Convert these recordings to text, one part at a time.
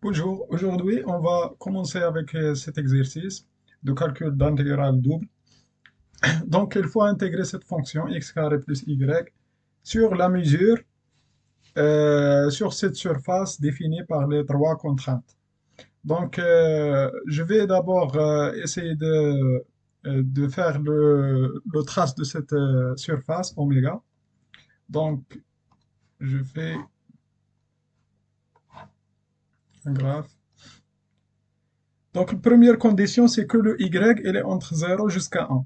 Bonjour, aujourd'hui on va commencer avec cet exercice de calcul d'intégrale double. Donc il faut intégrer cette fonction x carré plus y sur la mesure sur cette surface définie par les trois contraintes. Donc je vais d'abord essayer de faire le trace de cette surface oméga. Donc je fais un graphe. Donc, la première condition, c'est que le y, il est entre 0 jusqu'à 1.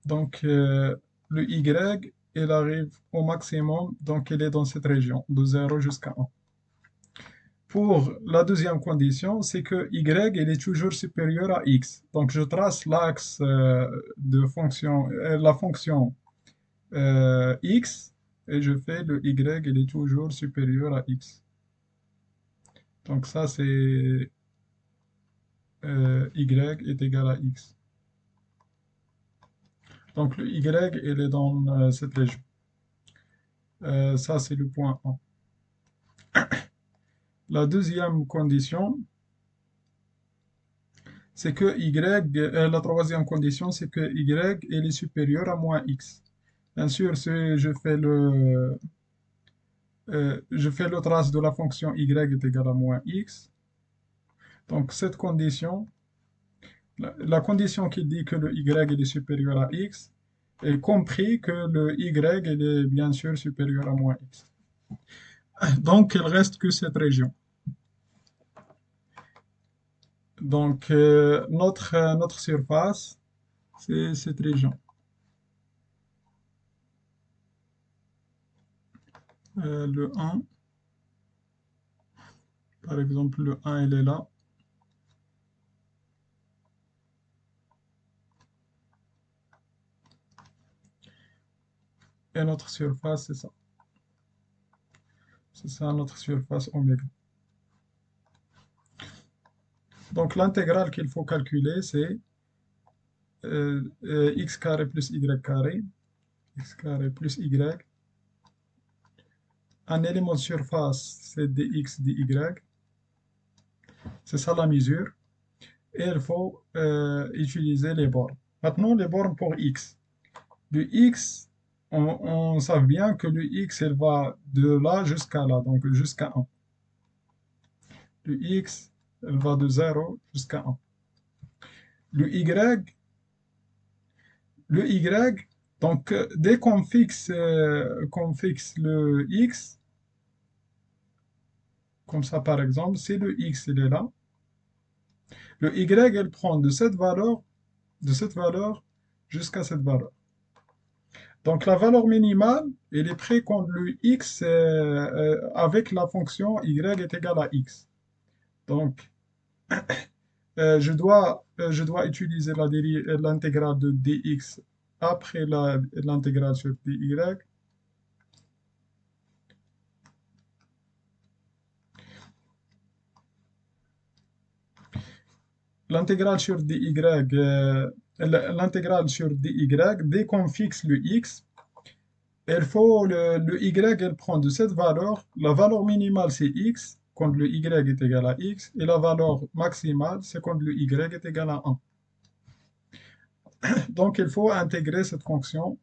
Donc, le y, il arrive au maximum, donc il est dans cette région, de 0 jusqu'à 1. Pour la deuxième condition, c'est que y, il est toujours supérieur à x. Donc, je trace l'axe de fonction, la fonction x, et je fais le y, il est toujours supérieur à x. Donc, ça, c'est y est égal à x. Donc le y, il est dans cette région. Ça, c'est le point 1. La deuxième condition, c'est que y, la troisième condition, c'est que y, il est supérieur à moins x. Bien sûr, si je fais le trace de la fonction y est égal à moins x. Donc cette condition, la condition qui dit que le y il est supérieur à x, est compris que le y il est bien sûr supérieur à moins x. Donc il reste que cette région. Donc, notre surface, c'est cette région. Le 1, par exemple, le 1, il est là. Et notre surface, c'est ça. C'est ça notre surface oméga. Donc, l'intégrale qu'il faut calculer, c'est x carré plus y carré. X carré plus y. Un élément de surface, c'est dx dy. C'est ça la mesure. Et il faut utiliser les bornes. Maintenant, les bornes pour x. Le x, on sait bien que le x, il va de là jusqu'à là, donc jusqu'à 1. Le x, il va de 0 jusqu'à 1. Le y, donc dès qu'on fixe le x, comme ça par exemple, si le x il est là, le y, il prend de cette valeur jusqu'à cette valeur. Donc la valeur minimale, elle est prise quand le x avec la fonction y est égal à x. Donc je dois utiliser l'intégrale de dx après l'intégrale sur dy. L'intégrale sur dy, l'intégrale sur dy, dès qu'on fixe le x, il faut le y, elle prend de cette valeur, la valeur minimale c'est x, quand le y est égal à x, et la valeur maximale c'est quand le y est égal à 1. Donc il faut intégrer cette fonction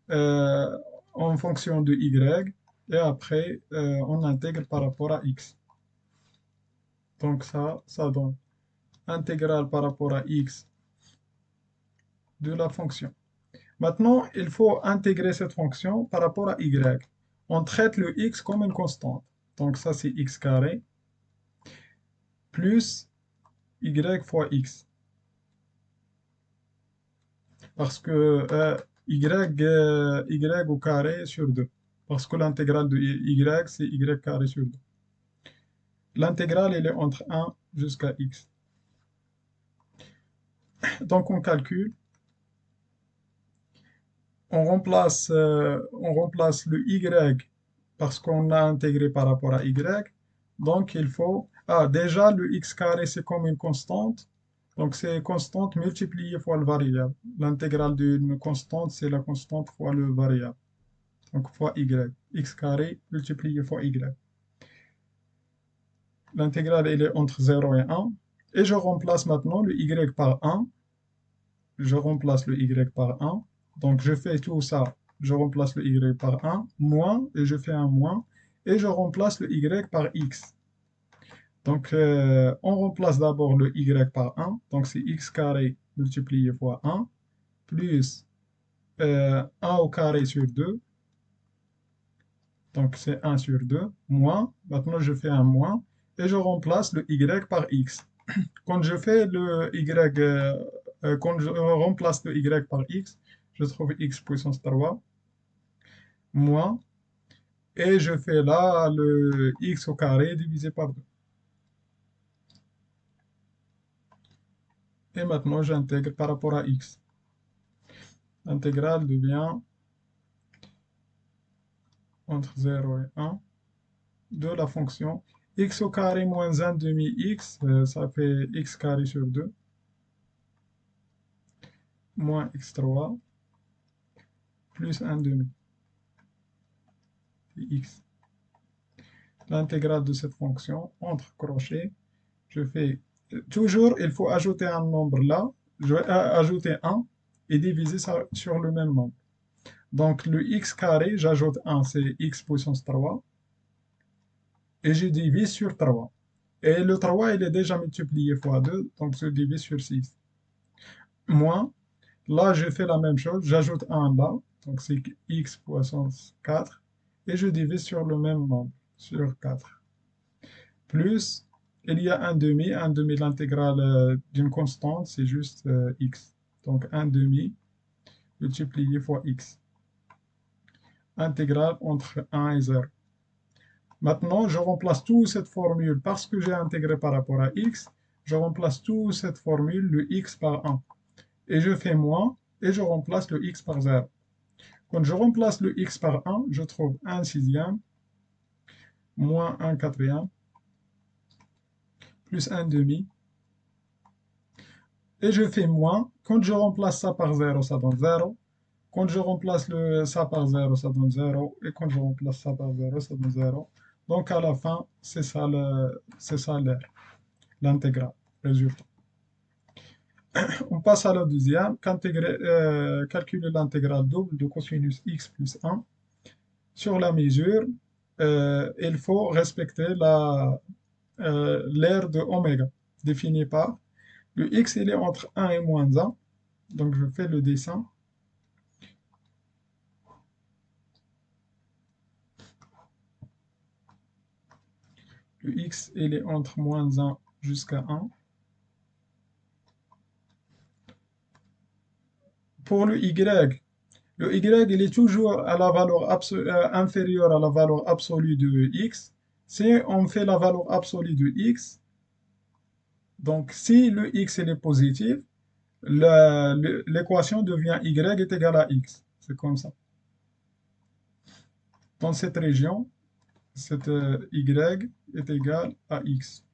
euh, en fonction de y, et après on intègre par rapport à x. Donc ça donne intégrale par rapport à x de la fonction. Maintenant, il faut intégrer cette fonction par rapport à y. On traite le x comme une constante. Donc ça, c'est x carré plus y fois x. Parce que y au carré sur 2. Parce que l'intégrale de y, c'est y carré sur 2. L'intégrale, elle est entre 1 jusqu'à x. Donc on calcule, on remplace le y parce qu'on a intégré par rapport à y. Donc il faut... Ah, déjà, le x carré, c'est comme une constante. Donc c'est constante multipliée fois le variable. L'intégrale d'une constante, c'est la constante fois le variable. Donc fois y. X carré multiplié fois y. L'intégrale, elle est entre 0 et 1. Et je remplace maintenant le y par 1. Je remplace le y par 1. Donc, je fais tout ça. Je remplace le y par 1, moins, et je fais un moins. Et je remplace le y par x. Donc, on remplace d'abord le y par 1. Donc, c'est x carré multiplié fois 1, plus 1 au carré sur 2. Donc, c'est 1 sur 2, moins. Maintenant, je fais un moins. Et je remplace le y par x. Quand je fais le y, quand je remplace le y par x, je trouve x puissance 3, moins. Et je fais là le x au carré divisé par 2. Et maintenant, j'intègre par rapport à x. L'intégrale devient entre 0 et 1 de la fonction x au carré moins 1 demi x, ça fait x carré sur 2, moins x3, plus 1 demi, x. L'intégrale de cette fonction, entre crochets, je fais, toujours, il faut ajouter un nombre là, je vais ajouter 1 et diviser ça sur le même nombre. Donc, le x carré, j'ajoute 1, c'est x puissance 3, et je divise sur 3. Et le 3, il est déjà multiplié fois 2, donc je divise sur 6. Moins, là, je fais la même chose, j'ajoute 1 là, donc c'est x puissance 4, et je divise sur le même nombre, sur 4. Plus, il y a un demi de l'intégrale d'une constante, c'est juste x. Donc 1 demi multiplié fois x. Intégrale entre 1 et 0. Maintenant, je remplace toute cette formule parce que j'ai intégré par rapport à x. Je remplace toute cette formule, le x par 1. Et je fais moins, et je remplace le x par 0. Quand je remplace le x par 1, je trouve 1 sixième, moins 1 quatrième, plus 1 demi. Et je fais moins. Quand je remplace ça par 0, ça donne 0. Quand je remplace ça par 0, ça donne 0. Et quand je remplace ça par 0, ça donne 0. Donc à la fin, c'est ça l'intégrale, résultat. On passe à la deuxième. Calculer l'intégrale double de cosinus x plus 1. Sur la mesure, il faut respecter l'aire de oméga, définie par le x, il est entre 1 et moins 1. Donc je fais le dessin. Le x, il est entre moins 1 jusqu'à 1. Pour le y, il est toujours à la valeur inférieure à la valeur absolue de x. Si on fait la valeur absolue de x, donc si le x il est positif, l'équation devient y est égale à x. C'est comme ça. Dans cette région, cette y est égal à x.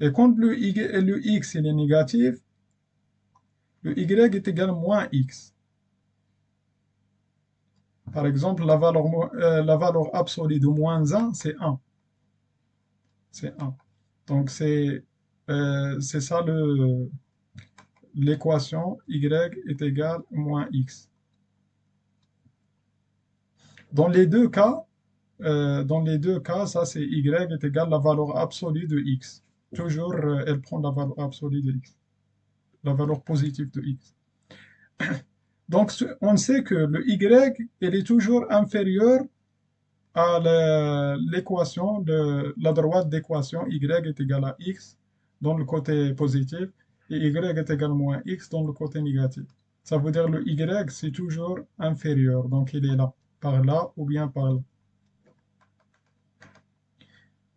Et quand le x il est négatif, le y est égal à moins x. Par exemple, la valeur absolue de moins 1, c'est 1. C'est 1. Donc, c'est ça l'équation y est égale à moins x. Dans les deux cas, ça c'est y est égal à la valeur absolue de x. Toujours, elle prend la valeur absolue de x, la valeur positive de x. Donc, on sait que le y, il est toujours inférieur à l'équation de la droite d'équation y est égal à x dans le côté positif et y est égal à moins x dans le côté négatif. Ça veut dire le y, c'est toujours inférieur, donc il est là ou bien par là.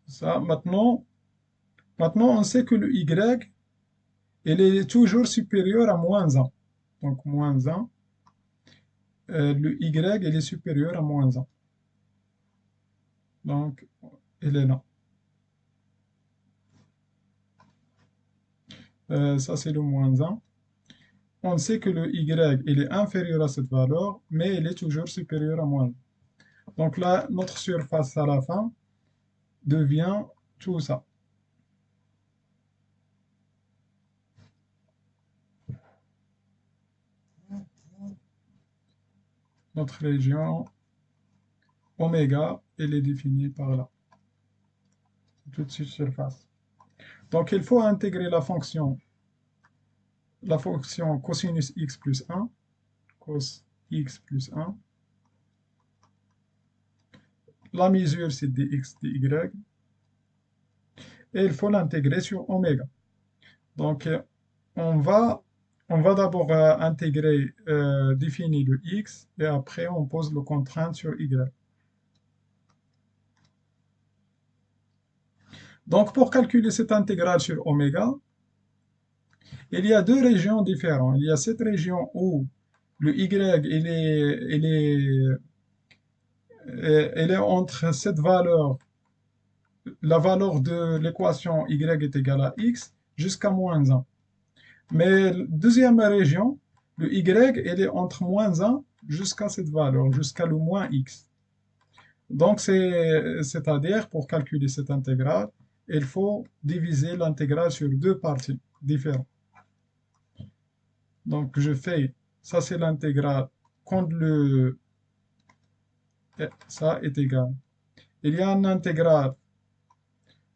Ça, maintenant, on sait que le y, il est toujours supérieur à moins 1. Donc, moins 1, le y, il est supérieur à moins 1. Donc, il est là. Ça, c'est le moins 1. On sait que le y, il est inférieur à cette valeur, mais il est toujours supérieur à moins 1. Donc là, notre surface à la fin devient tout ça. Notre région oméga, elle est définie par là, toute cette surface. Donc il faut intégrer la fonction cosinus x plus 1, cos x plus 1. La mesure, c'est dx dy. Et il faut l'intégrer sur oméga. Donc, on va, on va d'abord intégrer, définir le x, et après, on pose le contrainte sur y. Donc, pour calculer cette intégrale sur oméga, il y a deux régions différentes. Il y a cette région où le y, il est entre cette valeur, la valeur de l'équation y est égale à x, jusqu'à moins 1. Mais la deuxième région, le y, il est entre moins 1 jusqu'à cette valeur, jusqu'à le moins x. Donc, c'est-à-dire, pour calculer cette intégrale, il faut diviser l'intégrale sur deux parties différentes. Donc, ça c'est l'intégrale quand ça est égal. Il y a une intégrale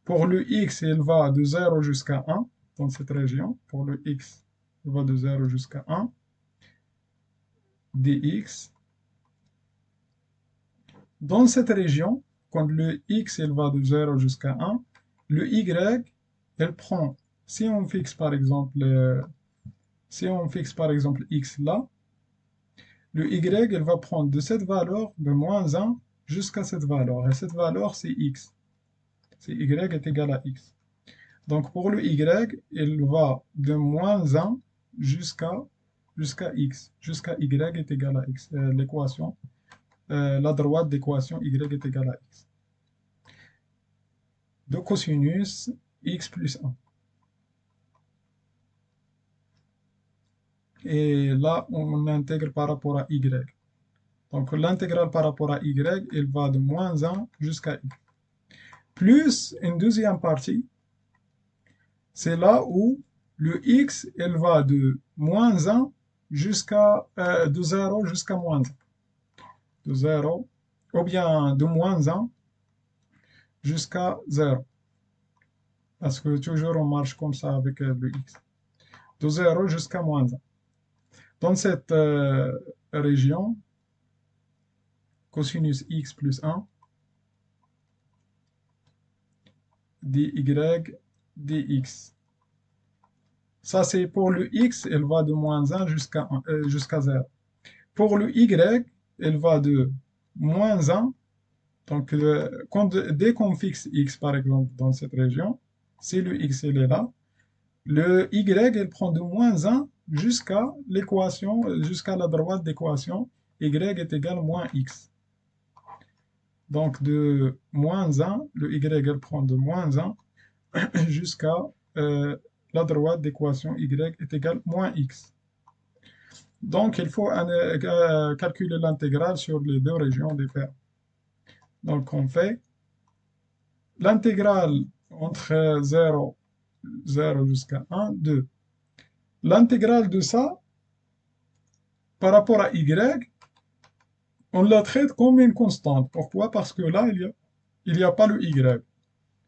pour le x, il va de 0 jusqu'à 1 dans cette région. Pour le x, il va de 0 jusqu'à 1 dx. Dans cette région, quand le x il va de 0 jusqu'à 1, le y, elle prend, si on fixe par exemple, x là, le y elle va prendre de cette valeur de moins 1 jusqu'à cette valeur. Et cette valeur, c'est x. C'est y est égal à x. Donc pour le y, il va de moins 1 jusqu'à x, jusqu'à y est égal à x. L'équation, la droite d'équation y est égale à x. De cosinus x plus 1. Et là, on intègre par rapport à y. Donc l'intégrale par rapport à y, elle va de moins 1 jusqu'à y. Plus une deuxième partie, c'est là où le x, elle va de moins 1 de 0 jusqu'à moins 1. De 0, ou bien de moins 1 jusqu'à 0. Parce que toujours on marche comme ça avec le x. De 0 jusqu'à moins 1. Dans cette région, cosinus x plus 1, dy dx. Ça, c'est pour le x, elle va de moins 1 jusqu'à 0. Pour le y, elle va de moins 1. Donc, dès qu'on fixe x, par exemple, dans cette région, si le x il est là, le y, elle prend de moins 1 jusqu'à l'équation, jusqu'à la droite d'équation, y est égal à moins x. Donc, de moins 1, le y, elle prend de moins 1 jusqu'à la droite d'équation y est égale à moins x. Donc, il faut calculer l'intégrale sur les deux régions différentes. Donc, on fait l'intégrale entre 0 jusqu'à 1, 2. L'intégrale de ça, par rapport à y, on la traite comme une constante. Pourquoi? Parce que là, il y a pas le y.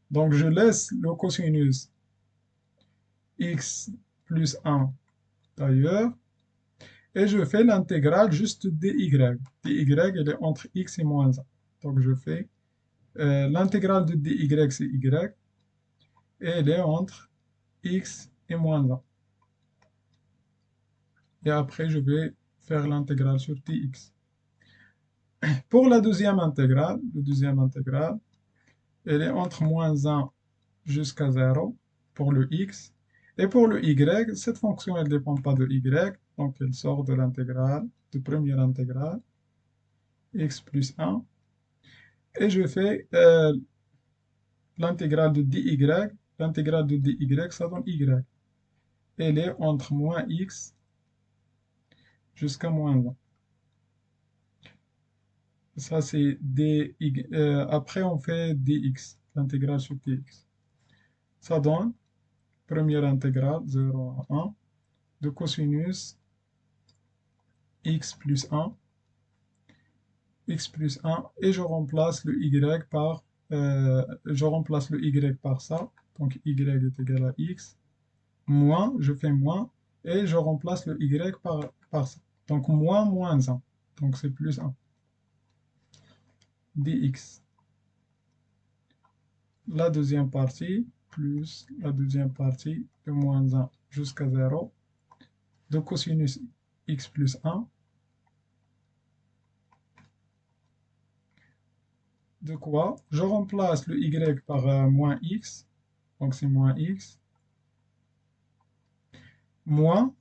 Donc, je laisse le cosinus x plus 1 d'ailleurs, et je fais l'intégrale juste dy. dy, elle est entre x et moins 1. Donc, je fais l'intégrale de dy, c'est y, et elle est entre x et moins 1. Et après, je vais faire l'intégrale sur dx. Pour la deuxième intégrale, elle est entre moins 1 jusqu'à 0 pour le x. Et pour le y, cette fonction, elle ne dépend pas de y, donc elle sort de l'intégrale, de première intégrale, x plus 1. Et je fais l'intégrale de dy. L'intégrale de dy, ça donne y. Elle est entre moins x jusqu'à moins 1. Ça, c'est dy. Après, on fait dx. l'intégrale sur Tx. Ça donne, première intégrale, 0 à 1, de cosinus x plus 1, et je remplace le y par ça, donc y est égal à x, moins, je fais moins, et je remplace le y par ça. Donc moins 1, donc c'est plus 1, dx. La deuxième partie, plus la deuxième partie de moins 1 jusqu'à 0, de cosinus x plus 1, de quoi je remplace le y par moins x, donc c'est moins x, moins,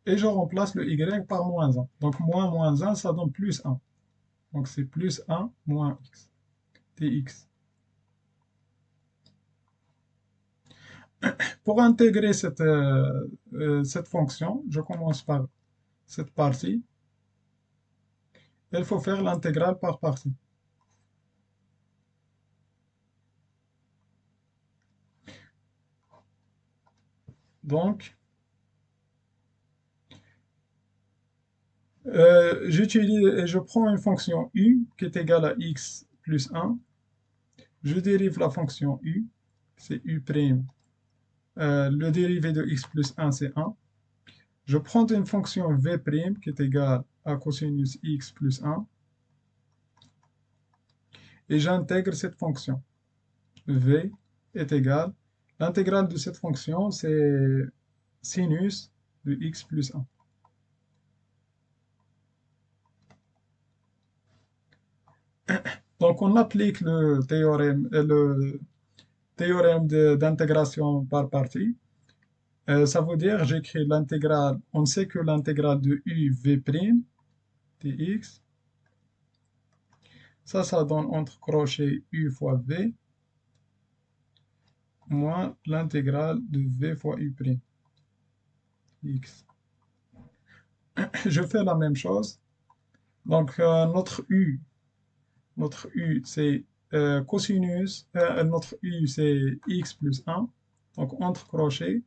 et je remplace le y par moins 1. Donc moins 1, ça donne plus 1. Donc c'est plus 1 moins x, dx. Pour intégrer cette fonction, je commence par cette partie. Il faut faire l'intégrale par partie. Donc, je prends une fonction u qui est égale à x plus 1. Je dérive la fonction u, c'est u'. Le dérivé de x plus 1, c'est 1. Je prends une fonction v' qui est égale à cosinus x plus 1. Et j'intègre cette fonction. V est égal. L'intégrale de cette fonction, c'est sinus de x plus 1. Donc, on applique le théorème d'intégration par partie. Ça veut dire, j'écris l'intégrale, on sait que l'intégrale de u v' dx, ça donne entre crochets u fois v, moins l'intégrale de v fois u', x. Je fais la même chose. Donc, notre u c'est cosinus, notre u c'est x plus 1. Donc, entre crochets,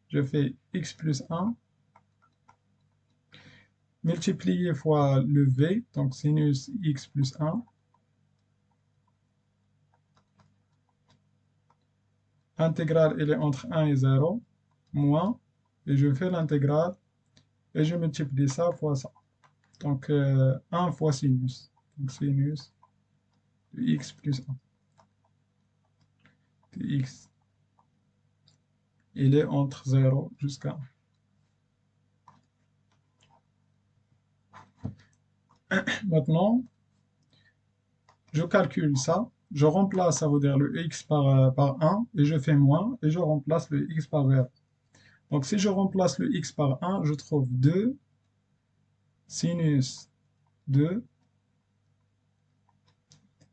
je fais x plus 1 multiplié fois le v, donc sinus x plus 1, intégrale elle est entre 1 et 0, moins, et je fais l'intégrale, et je multiplie ça fois ça. Donc 1 fois sinus, donc sinus de x plus 1, de x, il est entre 0 jusqu'à 1. Maintenant, je calcule ça, je remplace, ça veut dire le x par 1, et je fais moins, et je remplace le x par 0. Donc si je remplace le x par 1, je trouve 2 sinus 2,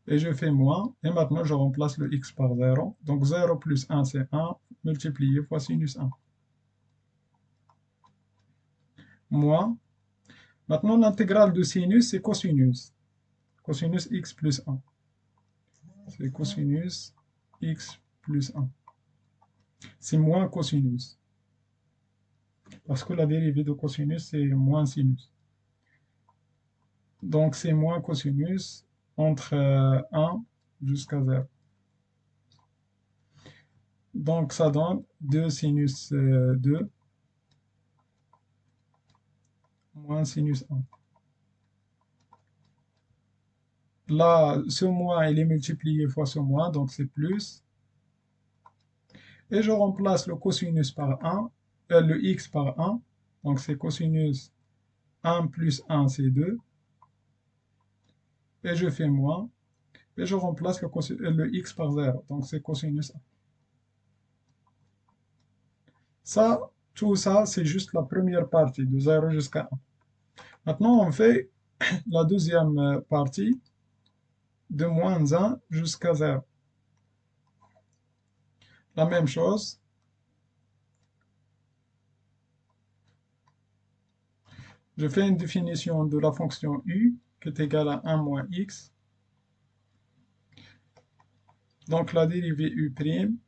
et je fais moins, et maintenant je remplace le x par 0. Donc 0 plus 1, c'est 1, multiplié fois sinus 1. Moins, maintenant l'intégrale de sinus, c'est cosinus. Cosinus x plus 1. C'est cosinus x plus 1. C'est moins cosinus. Parce que la dérivée de cosinus, c'est moins sinus. Donc c'est moins cosinus entre 1 jusqu'à 0. Donc ça donne 2 sinus 2 moins sinus 1. Là, ce moins, il est multiplié fois ce moins, donc c'est plus. Et je remplace le cosinus par 1, le x par 1. Donc c'est cosinus 1 plus 1, c'est 2. Et je fais moins. Et je remplace le x par 0. Donc c'est cosinus 1. Ça, tout ça, c'est juste la première partie, de 0 jusqu'à 1. Maintenant, on fait la deuxième partie, de moins 1 jusqu'à 0. La même chose. Je fais une définition de la fonction u qui est égale à 1 moins x. Donc la dérivée u',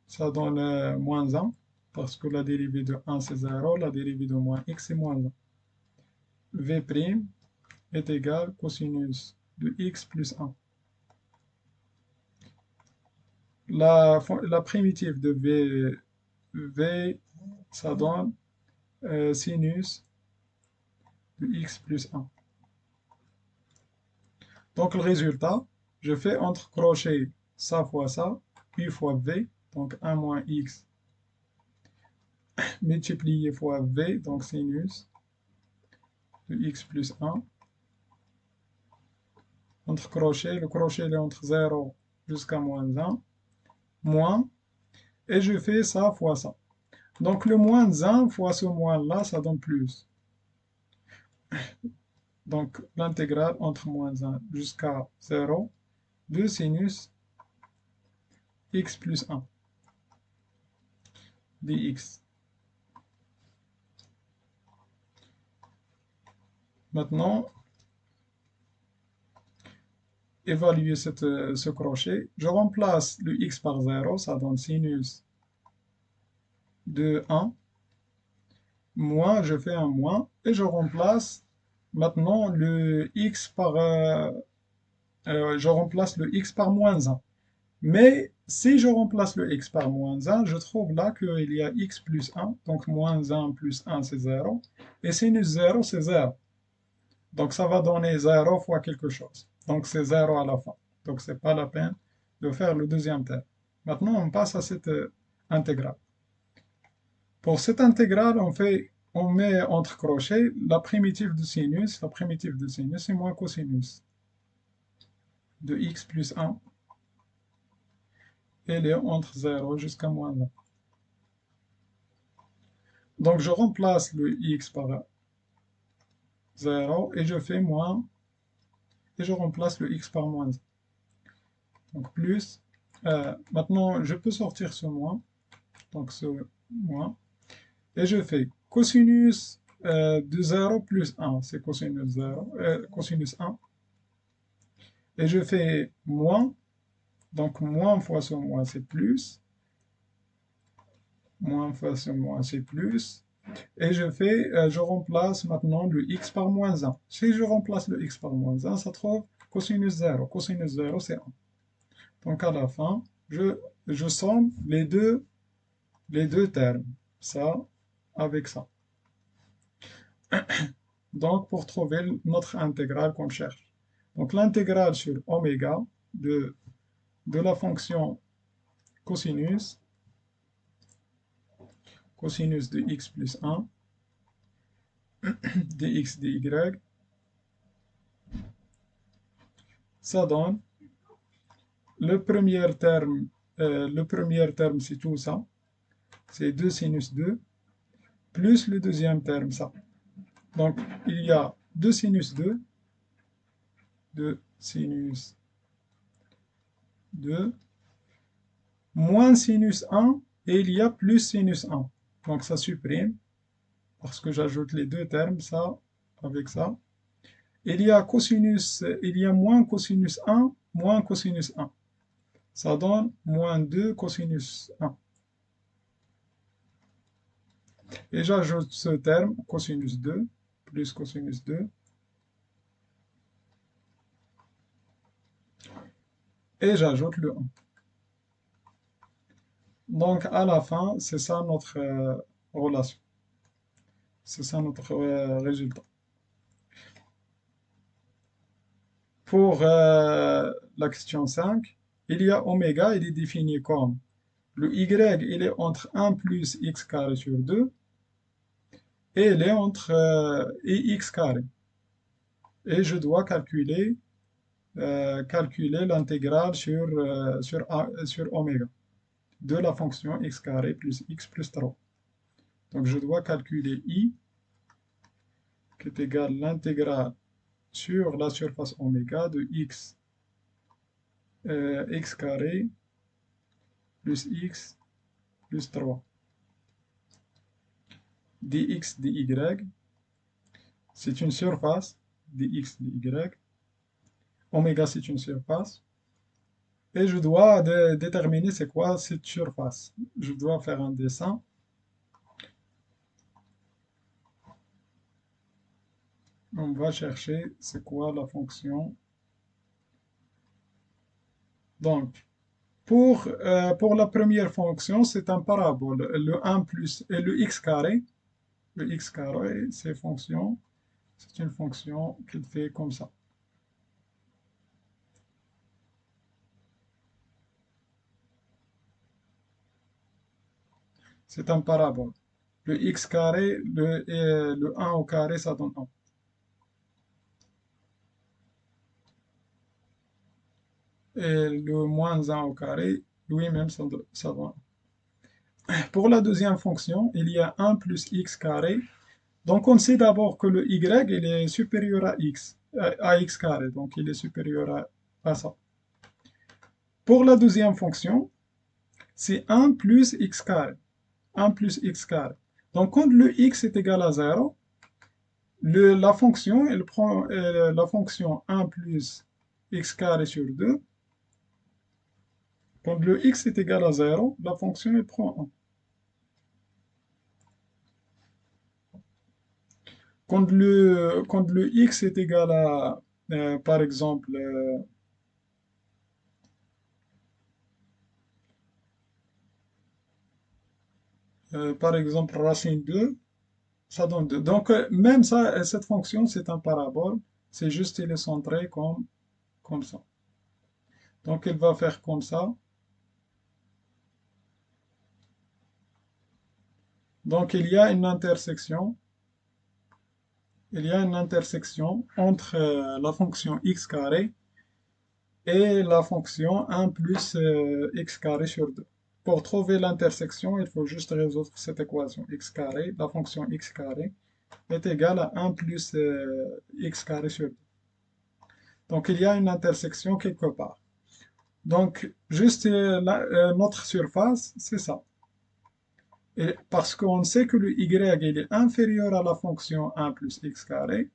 ça donne moins 1, parce que la dérivée de 1 c'est 0, la dérivée de moins x c'est moins 1. V' est égal cosinus de x plus 1. La primitive de v ça donne sinus de x plus 1. Donc le résultat, je fais entre crochets ça fois ça, u fois v, donc 1 moins x multiplié fois v, donc sinus de x plus 1. Entre crochets, le crochet est entre 0 jusqu'à moins 1, moins, et je fais ça fois ça. Donc le moins 1 fois ce moins là, ça donne plus. Donc l'intégrale entre moins 1 jusqu'à 0 de sinus x plus 1 dx. Maintenant, évaluer ce crochet. Je remplace le x par 0, ça donne sinus de 1. Moins, je fais un moins, et je remplace maintenant le x par... je remplace le x par moins 1. Mais si je remplace le x par moins 1, je trouve là qu'il y a x plus 1, donc moins 1 plus 1 c'est 0, et sinus 0 c'est 0. Donc ça va donner 0 fois quelque chose. Donc c'est 0 à la fin. Donc c'est pas la peine de faire le deuxième terme. Maintenant on passe à cette intégrale. Pour cette intégrale, on met entre crochets la primitive de sinus. La primitive de sinus c'est moins cosinus de x plus 1. Elle est entre 0 jusqu'à moins 1. Donc je remplace le x par 0 et je fais moins, et je remplace le x par moins 1. Donc plus, maintenant je peux sortir ce moins, donc ce moins, et je fais cosinus de 0 plus 1, c'est cosinus 0, cosinus 1, et je fais moins, donc moins fois ce moins c'est plus, moins fois ce moins c'est plus, et je remplace maintenant le x par moins 1. Si je remplace le x par moins 1, ça trouve cosinus 0. Cosinus 0, c'est 1. Donc à la fin, je somme les deux termes, ça avec ça. Donc pour trouver notre intégrale qu'on cherche. Donc l'intégrale sur oméga de la fonction cosinus, cosinus de x plus 1, dx dy, ça donne le premier terme c'est tout ça, c'est 2 sinus 2, plus le deuxième terme ça. Donc il y a 2 sinus 2, 2 sinus 2, moins sinus 1, et il y a plus sinus 1. Donc ça supprime, parce que j'ajoute les deux termes, ça avec ça. Il y a moins cosinus 1, moins cosinus 1. Ça donne moins 2 cosinus 1. Et j'ajoute ce terme, cosinus 2, plus cosinus 2. Et j'ajoute le 1. Donc à la fin, c'est ça notre relation. C'est ça notre résultat. Pour la question 5, il y a oméga, il est défini comme le y, il est entre 1 plus x carré sur 2, et il est entre x carré. Et je dois calculer l'intégrale sur oméga de la fonction x carré plus x plus 3. Donc je dois calculer i, qui est égal à l'intégrale sur la surface oméga de x carré plus x plus 3 dx dy, c'est une surface, dx dy, oméga c'est une surface, et je dois déterminer c'est quoi cette surface. Je dois faire un dessin. On va chercher c'est quoi la fonction. Donc, pour la première fonction, c'est un parabole. Le 1 plus et le x carré. Le x carré, c'est une fonction qu'il fait comme ça. C'est un parabole. Le x carré, le 1 au carré, ça donne 1. Et le moins 1 au carré, lui-même, ça donne 1. Pour la deuxième fonction, il y a 1 plus x carré. Donc, on sait d'abord que le y, il est supérieur à x, à x carré. Donc, il est supérieur à ça. Pour la deuxième fonction, c'est 1 plus x carré. 1 plus x carré. Donc, quand le x est égal à 0, la fonction, elle prend la fonction 1 plus x carré sur 2. Quand le x est égal à 0, la fonction, elle prend 1. Quand le x est égal à, par exemple, racine 2, ça donne 2. Donc, même ça, cette fonction, c'est un parabole. C'est juste, il est centré comme ça. Donc, elle va faire comme ça. Donc, il y a une intersection. Il y a une intersection entre la fonction x carré et la fonction 1 plus x carré sur 2. Pour trouver l'intersection, il faut juste résoudre cette équation x carré. La fonction x carré est égale à 1 plus x carré sur 2. Donc, il y a une intersection quelque part. Donc, juste notre surface, c'est ça. Et parce qu'on sait que le y il est inférieur à la fonction 1 plus x carré,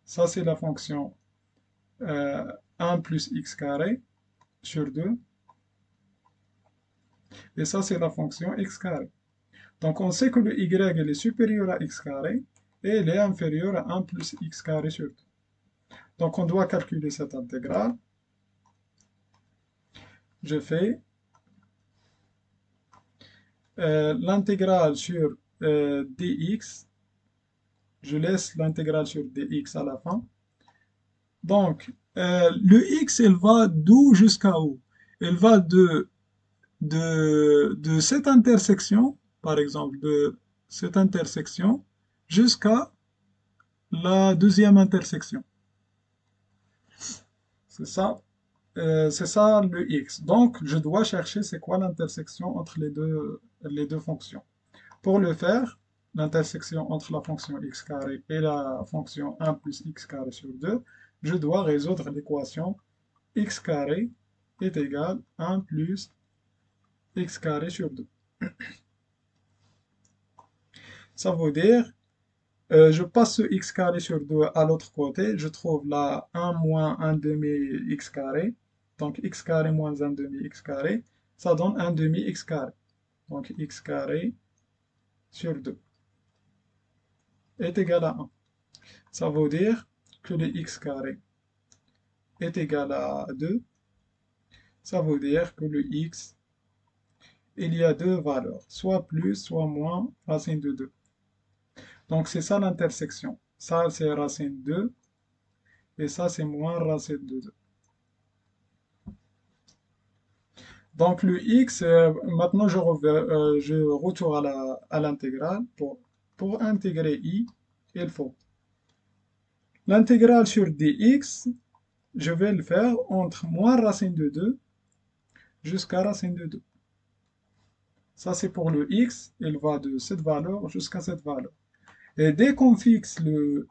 ça c'est la fonction 1 plus x carré sur 2, et ça c'est la fonction x carré. Donc on sait que le y il est supérieur à x carré, et il est inférieur à 1 plus x carré sur 2. Donc on doit calculer cette intégrale. Je fais l'intégrale sur dx, je laisse l'intégrale sur dx à la fin. Donc, le x, elle va d'où jusqu'à où? Elle va de cette intersection, par exemple, de cette intersection, jusqu'à la deuxième intersection. C'est ça le x. Donc, je dois chercher c'est quoi l'intersection entre les deux fonctions. Pour le faire, l'intersection entre la fonction x carré et la fonction 1 plus x carré sur 2, je dois résoudre l'équation x carré est égal à 1 plus x carré sur 2. Ça veut dire, je passe ce x carré sur 2 à l'autre côté, je trouve là 1 moins 1 demi x carré, donc x carré moins 1 demi x carré, ça donne 1 demi x carré. Donc x carré sur 2 est égal à 1. Ça veut dire que le x carré est égal à 2. Ça veut dire que le x, il y a deux valeurs, soit plus, soit moins racine de 2. Donc c'est ça l'intersection. Ça c'est racine 2 et ça c'est moins racine de 2. Donc le x, maintenant je retourne à l'intégrale. Pour intégrer i, il faut l'intégrale sur dx, je vais le faire entre moins racine de 2 jusqu'à racine de 2. Ça c'est pour le x, il va de cette valeur jusqu'à cette valeur. Et dès qu'on fixe le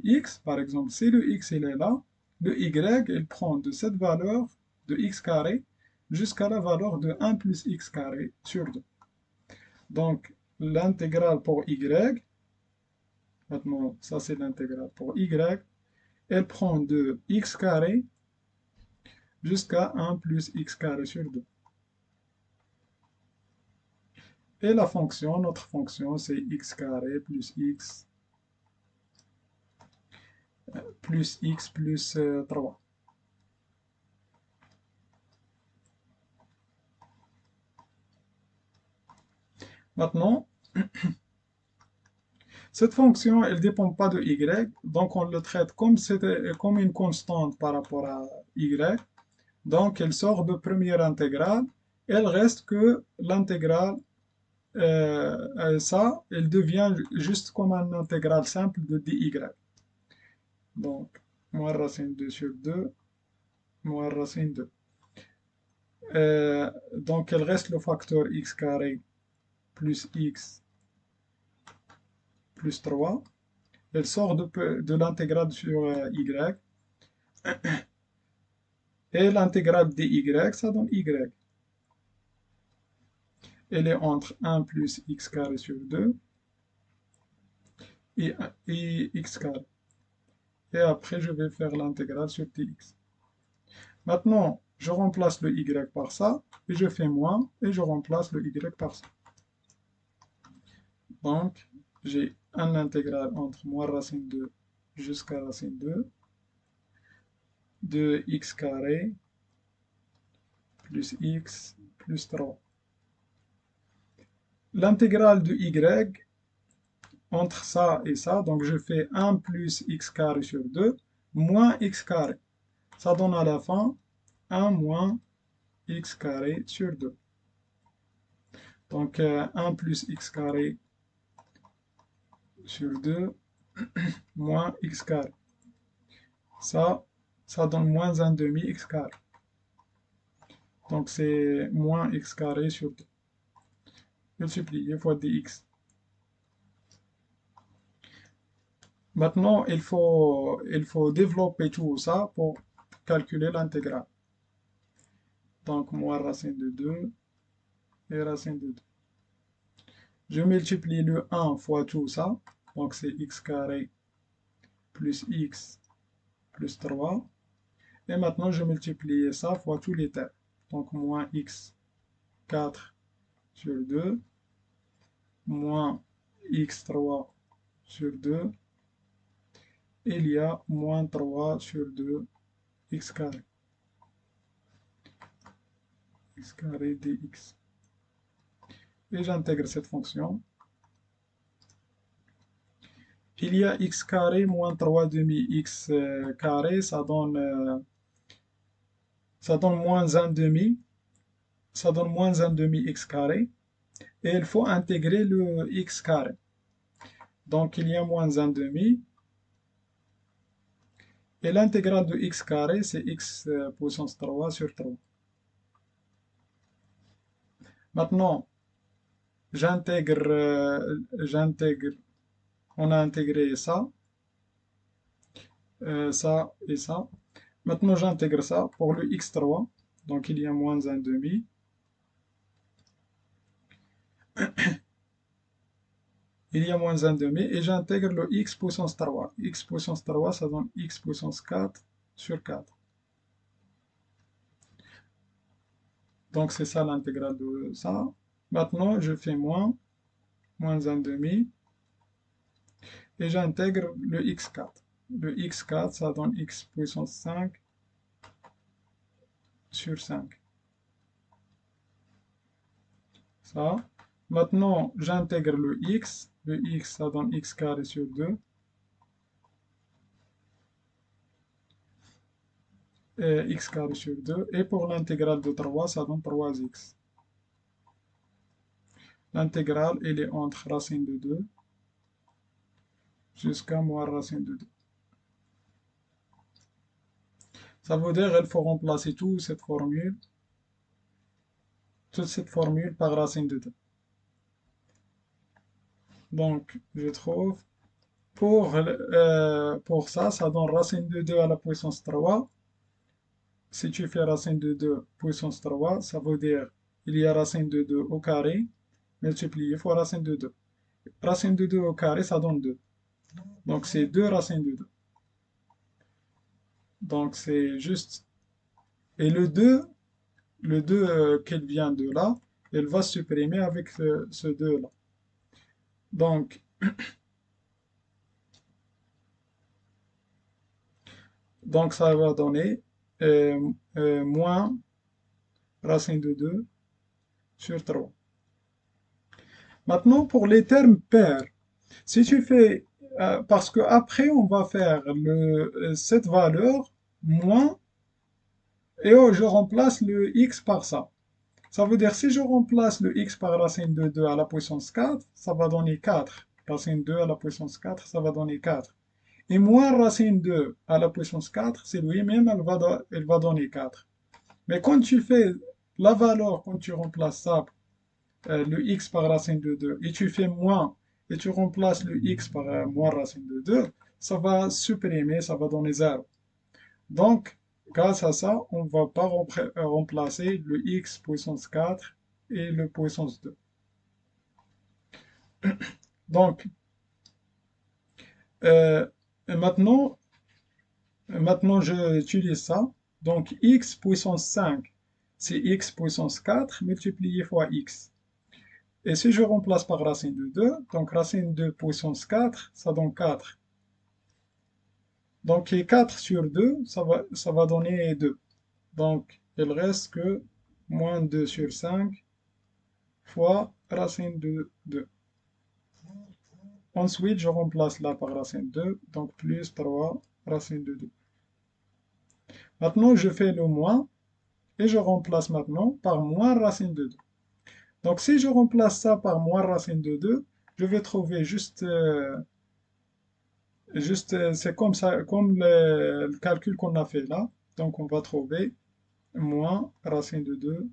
x, par exemple, si le x il est là, le y il prend de cette valeur de x carré jusqu'à la valeur de 1 plus x carré sur 2. Donc l'intégrale pour y, maintenant ça c'est l'intégrale pour y, elle prend de x carré jusqu'à 1 plus x carré sur 2. Et la fonction, notre fonction, c'est x carré plus x plus 3. Maintenant, cette fonction, elle ne dépend pas de y, donc on le traite comme une constante par rapport à y. Donc elle sort de première intégrale, elle reste que l'intégrale, ça, elle devient juste comme une intégrale simple de dy. Donc, moins racine 2 sur 2, moins racine 2. Donc elle reste le facteur x carré plus x plus 3. Elle sort de l'intégrale sur y. Et l'intégrale dy, ça donne y. Elle est entre 1 plus x carré sur 2 et x carré. Et après, je vais faire l'intégrale sur dx. Maintenant, je remplace le y par ça, et je fais moins, et je remplace le y par ça. Donc, j'ai un intégral entre moins racine 2 jusqu'à racine 2 de x carré plus x plus 3. L'intégrale de y entre ça et ça, donc je fais 1 plus x carré sur 2 moins x carré. Ça donne à la fin 1 moins x carré sur 2. Donc 1 plus x carré sur 2 moins x carré. Ça donne moins 1 demi x carré. Donc c'est moins x carré sur 2. Multiplié fois dx. Maintenant, il faut développer tout ça pour calculer l'intégrale. Donc moins racine de 2 et racine de 2. Je multiplie le 1 fois tout ça. Donc c'est x carré plus x plus 3. Et maintenant, je multiplie ça fois tous les termes. Donc moins x 4 sur 2 moins x3 sur 2. Il y a moins 3 sur 2 x carré. X carré dx. Et j'intègre cette fonction. Il y a x carré moins 3 demi x carré, ça donne moins 1 demi. Ça donne moins 1 demi x carré. Et il faut intégrer le x carré. Donc il y a moins 1 demi. Et l'intégrale de x carré, c'est x puissance 3 sur 3. Maintenant, on a intégré ça et ça. Maintenant, j'intègre ça pour le x3. Donc, il y a moins 1 demi. Il y a moins 1 demi. Et j'intègre le x puissance 3. X puissance 3, ça donne x puissance 4 sur 4. Donc, c'est ça l'intégrale de ça. Maintenant, je fais moins 1 demi. Et j'intègre le x4. Le x4, ça donne x puissance 5 sur 5. Ça. Maintenant, j'intègre le x. Le x, ça donne x carré sur 2. Et x carré sur 2. Et pour l'intégrale de 3, ça donne 3x. L'intégrale, elle est entre racine de 2 jusqu'à moins racine de 2. Ça veut dire qu'il faut remplacer toute cette formule par racine de 2. Donc, je trouve, pour ça, ça donne racine de 2 à la puissance 3. Si tu fais racine de 2 puissance 3, ça veut dire il y a racine de 2 au carré, multiplié fois racine de 2. Racine de 2 au carré, ça donne 2. Donc, c'est 2 racines de 2. Donc, c'est juste Et le 2 qu'elle vient de là, elle va se supprimer avec ce 2 là. Donc, donc ça va donner moins racine de 2 sur 3. Maintenant, pour les termes pairs, si tu fais, parce que après on va faire cette valeur moins, et oh, je remplace le x par ça. Ça veut dire si je remplace le x par racine de 2 à la puissance 4, ça va donner 4. Racine 2 à la puissance 4, ça va donner 4. Et moins racine 2 à la puissance 4, c'est lui-même, elle va donner 4. Mais quand tu fais la valeur, quand tu remplaces ça, le x par racine de 2, et tu fais moins, et tu remplaces le x par moins racine de 2, ça va supprimer, ça va donner 0. Donc, grâce à ça, on ne va pas remplacer le x puissance 4 et le puissance 2. Donc, euh, maintenant, maintenant j'utilise ça. Donc, x puissance 5, c'est x puissance 4 multiplié fois x. Et si je remplace par racine de 2, donc racine de puissance 4, ça donne 4. Donc, 4 sur 2, ça va donner 2. Donc, il reste que moins 2 sur 5 fois racine de 2. Ensuite, je remplace là par racine 2, donc plus 3 racine de 2. Maintenant, je fais le moins et je remplace maintenant par moins racine de 2. Donc, si je remplace ça par moins racine de 2, je vais trouver c'est comme ça, comme le calcul qu'on a fait là. Donc, on va trouver moins racine de 2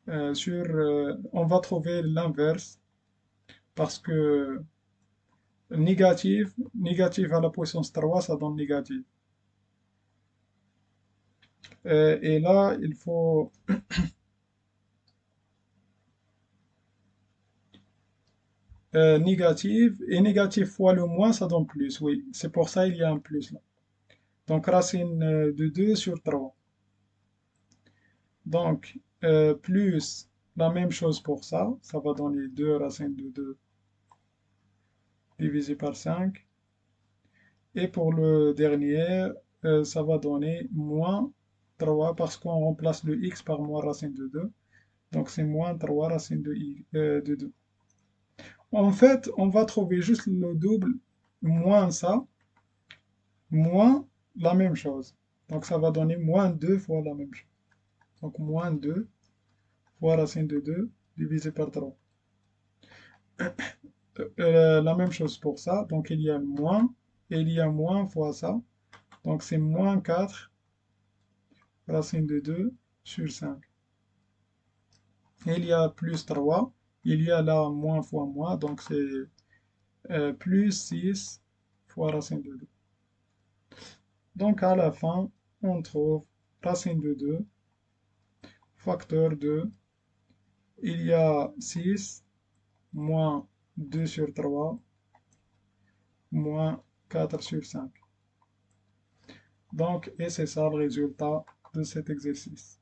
on va trouver l'inverse parce que négatif à la puissance 3, ça donne négatif. Et là, il faut négatif, et négatif fois le moins, ça donne plus. Oui, c'est pour ça il y a un plus là. Donc racine de 2 sur 3. Donc plus la même chose pour ça, ça va donner 2 racine de 2 divisé par 5. Et pour le dernier, ça va donner moins 3 parce qu'on remplace le x par moins racine de 2. Donc c'est moins 3 racine de 2. En fait, on va trouver juste le double moins ça, moins la même chose. Donc ça va donner moins 2 fois la même chose. Donc moins 2 fois racine de 2 divisé par 3. La même chose pour ça. Donc il y a moins et il y a moins fois ça. Donc c'est moins 4 racine de 2 sur 5. Et il y a plus 3. Il y a là moins fois moins. Donc c'est plus 6 fois racine de 2. Donc à la fin, on trouve racine de 2, facteur de, il y a 6 moins 2 sur 3 moins 4 sur 5. Donc, et c'est ça le résultat de cet exercice.